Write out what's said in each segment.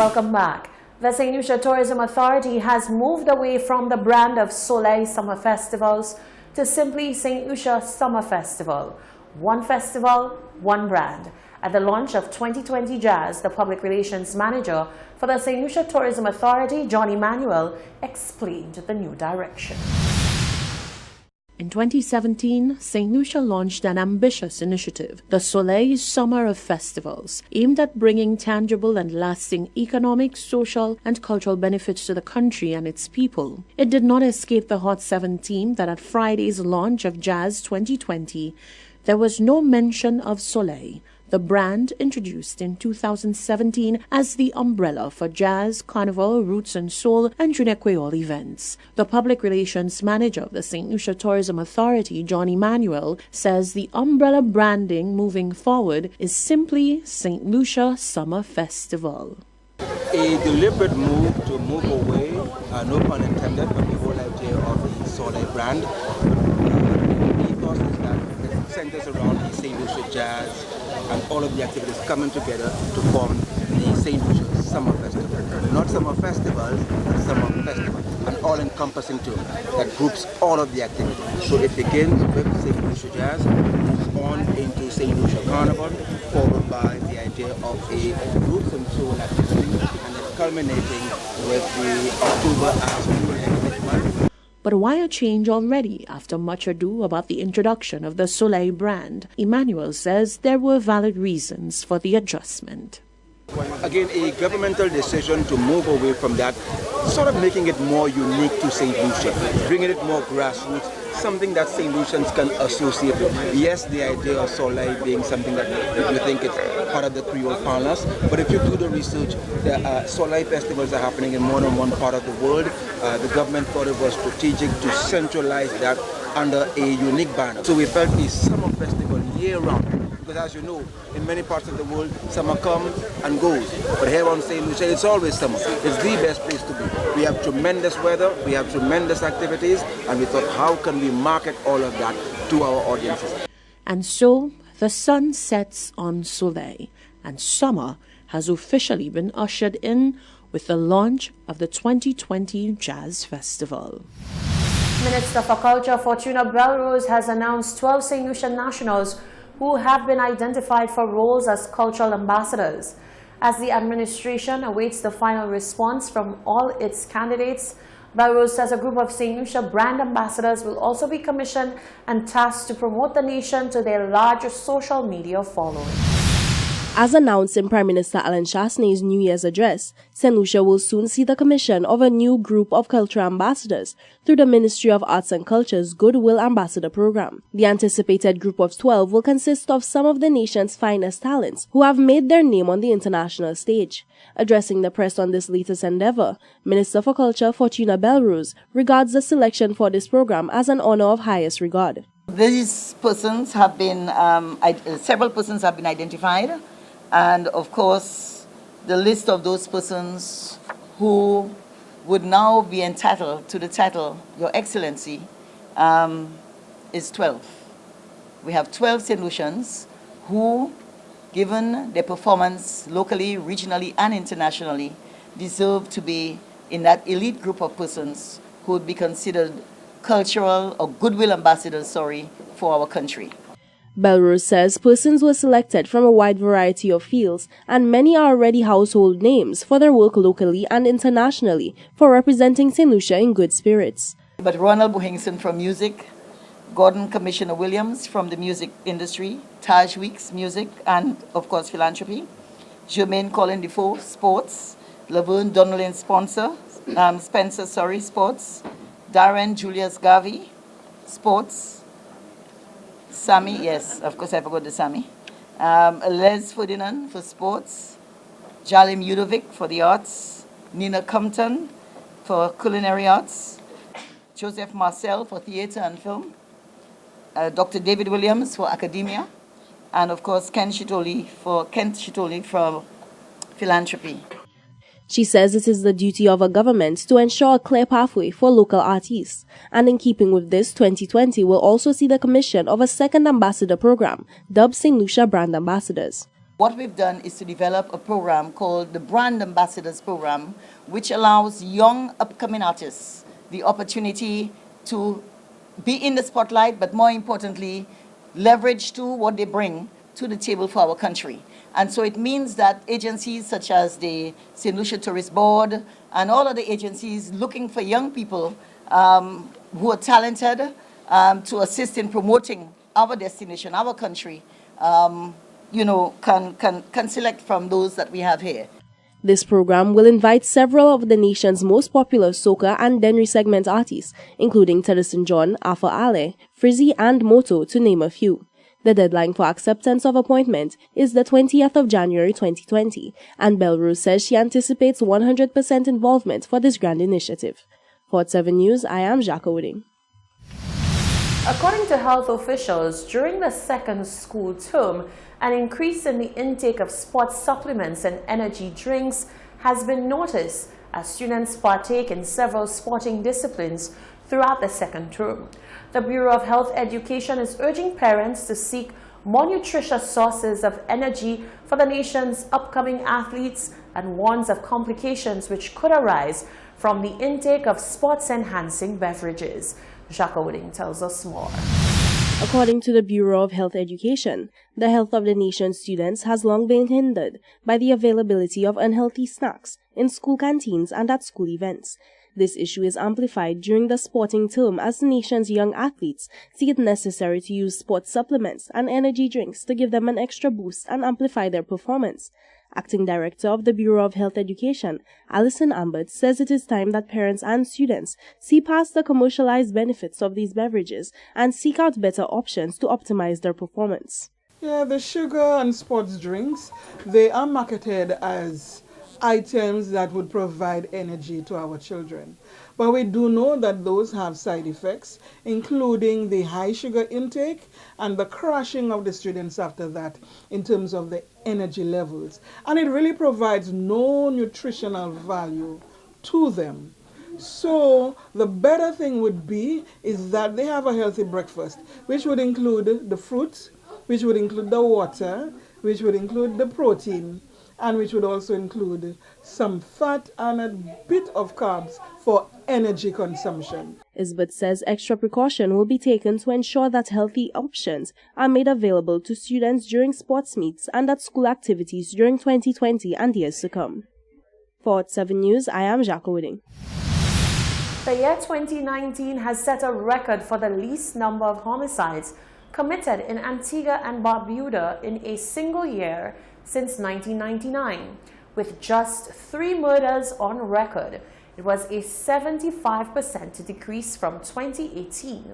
Welcome back. The St. Lucia Tourism Authority has moved away from the brand of Soleil Summer Festivals to simply St. Lucia Summer Festival. One festival, one brand. At the launch of 2020 Jazz, the Public Relations Manager for the St. Lucia Tourism Authority, John Emmanuel, explained the new direction. In 2017, St. Lucia launched an ambitious initiative, the Soleil Summer of Festivals, aimed at bringing tangible and lasting economic, social, and cultural benefits to the country and its people. It did not escape the Hot 7 team that at Friday's launch of Jazz 2020, there was no mention of Soleil, the brand introduced in 2017 as the umbrella for jazz, carnival, roots and soul, and Trinidad Creole events. The Public Relations Manager of the St. Lucia Tourism Authority, John Emmanuel, says the umbrella branding moving forward is simply St. Lucia Summer Festival. A deliberate move to move away, no pun intended, from the whole idea of the Soleil brand. The ethos is that it centers around the St. Lucia Jazz and all of the activities coming together to form the St. Lucia Summer Festival. Not summer festivals, but summer festival. An all-encompassing term that groups all of the activities. So it begins with St. Lucia Jazz, moves on into St. Lucia Carnival, followed by the idea of a roots and soul activity, and then culminating with the October as Heritage Month. But why a change already after much ado about the introduction of the Soleil brand? Emmanuel says there were valid reasons for the adjustment. Again, a governmental decision to move away from that, sort of making it more unique to St. Lucia, bringing it more grassroots, something that St. Lucians can associate with. Yes, the idea of Soleil being something that you think it's part of the Creole parlance, but if you do the research, the Soleil festivals are happening in more than one part of the world. The government thought it was strategic to centralize that under a unique banner. So we felt a summer festival year-round. Because as you know, in many parts of the world, summer comes and goes. But here on St. Lucia, it's always summer. It's the best place to be. We have tremendous weather, we have tremendous activities, and we thought, how can we market all of that to our audiences? And so, the sun sets on Soleil, and summer has officially been ushered in with the launch of the 2020 Jazz Festival. Minister for Culture Fortuna Belrose has announced 12 St. Lucia nationals who have been identified for roles as cultural ambassadors. As the administration awaits the final response from all its candidates, Belrose says a group of St. Lucia brand ambassadors will also be commissioned and tasked to promote the nation to their larger social media following. As announced in Prime Minister Alan Chastain's New Year's address, St. Lucia will soon see the commission of a new group of cultural ambassadors through the Ministry of Arts and Culture's Goodwill Ambassador Program. The anticipated group of 12 will consist of some of the nation's finest talents who have made their name on the international stage. Addressing the press on this latest endeavor, Minister for Culture Fortuna Belrose regards the selection for this program as an honor of highest regard. These persons have been, several persons have been identified. And of course, the list of those persons who would now be entitled to the title, Your Excellency, is 12. We have 12 St. Lucians who, given their performance locally, regionally, and internationally, deserve to be in that elite group of persons who would be considered cultural or goodwill ambassadors, for our country. Belrose says persons were selected from a wide variety of fields, and many are already household names for their work locally and internationally for representing St. Lucia in good spirits. But Ronald Buhingson from music, Gordon Commissioner Williams from the music industry, Taj Weeks, music, and of course philanthropy, Jermaine Colin Defoe, sports, Laverne Donnellan Spencer, sports, Darren Julius Garvey, sports, Sammy, yes, of course I forgot the Sammy. Les Ferdinand for sports, Jalim Udovic for the arts, Nina Compton for culinary arts, Joseph Marcel for theatre and film, Dr. David Williams for academia, and of course Kent Shitoli for philanthropy. She says it is the duty of a government to ensure a clear pathway for local artists, and in keeping with this, 2020 will also see the commission of a second ambassador program, dubbed St. Lucia Brand Ambassadors. What we've done is to develop a program called the Brand Ambassadors Program, which allows young upcoming artists the opportunity to be in the spotlight, but more importantly, leverage to what they bring to the table for our country. And so it means that agencies such as the St. Lucia Tourist Board and all of the agencies looking for young people who are talented to assist in promoting our destination, our country, can select from those that we have here. This program will invite several of the nation's most popular soca and Dennery segment artists, including Teddyson John, Alpha Ale, Frizzy, and Moto, to name a few. The deadline for acceptance of appointment is the 20th of January 2020, and Belrose says she anticipates 100% involvement for this grand initiative. For 7 News, I am Jacques Oding. According to health officials, during the second school term, an increase in the intake of sports supplements and energy drinks has been noticed as students partake in several sporting disciplines throughout the second term. The Bureau of Health Education is urging parents to seek more nutritious sources of energy for the nation's upcoming athletes and warns of complications which could arise from the intake of sports-enhancing beverages. Jacques Oding tells us more. According to the Bureau of Health Education, the health of the nation's students has long been hindered by the availability of unhealthy snacks in school canteens and at school events. This issue is amplified during the sporting term as the nation's young athletes see it necessary to use sports supplements and energy drinks to give them an extra boost and amplify their performance. Acting Director of the Bureau of Health Education, Alison Ambert, says it is time that parents and students see past the commercialized benefits of these beverages and seek out better options to optimize their performance. Yeah, the sugar and sports drinks, they are marketed as items that would provide energy to our children. But we do know that those have side effects, including the high sugar intake and the crashing of the students after that in terms of the energy levels. And it really provides no nutritional value to them. So the better thing would be is that they have a healthy breakfast, which would include the fruits, which would include the water, which would include the protein, and which would also include some fat and a bit of carbs for energy consumption. Isbeth says extra precaution will be taken to ensure that healthy options are made available to students during sports meets and at school activities during 2020 and years to come. For 7 News, I am Jacques Oding. The year 2019 has set a record for the least number of homicides committed in Antigua and Barbuda in a single year since 1999, with just 3 murders on record. It was a 75% decrease from 2018.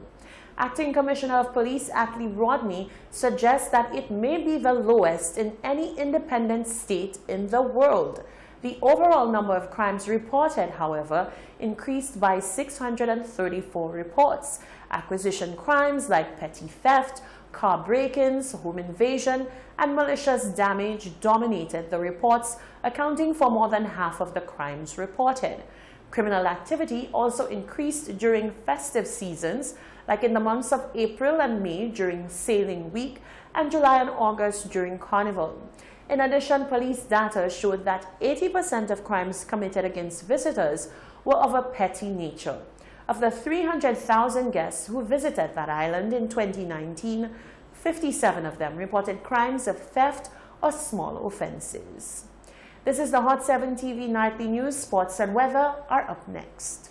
Acting Commissioner of Police Atlee Rodney suggests that it may be the lowest in any independent state in the world. The overall number of crimes reported, however, increased by 634 reports. Acquisition crimes like petty theft, car break-ins, home invasion, and malicious damage dominated the reports, accounting for more than half of the crimes reported. Criminal activity also increased during festive seasons, like in the months of April and May during Sailing Week and July and August during Carnival. In addition, police data showed that 80% of crimes committed against visitors were of a petty nature. Of the 300,000 guests who visited that island in 2019, 57 of them reported crimes of theft or small offenses. This is the Hot 7 TV Nightly News. Sports and weather are up next.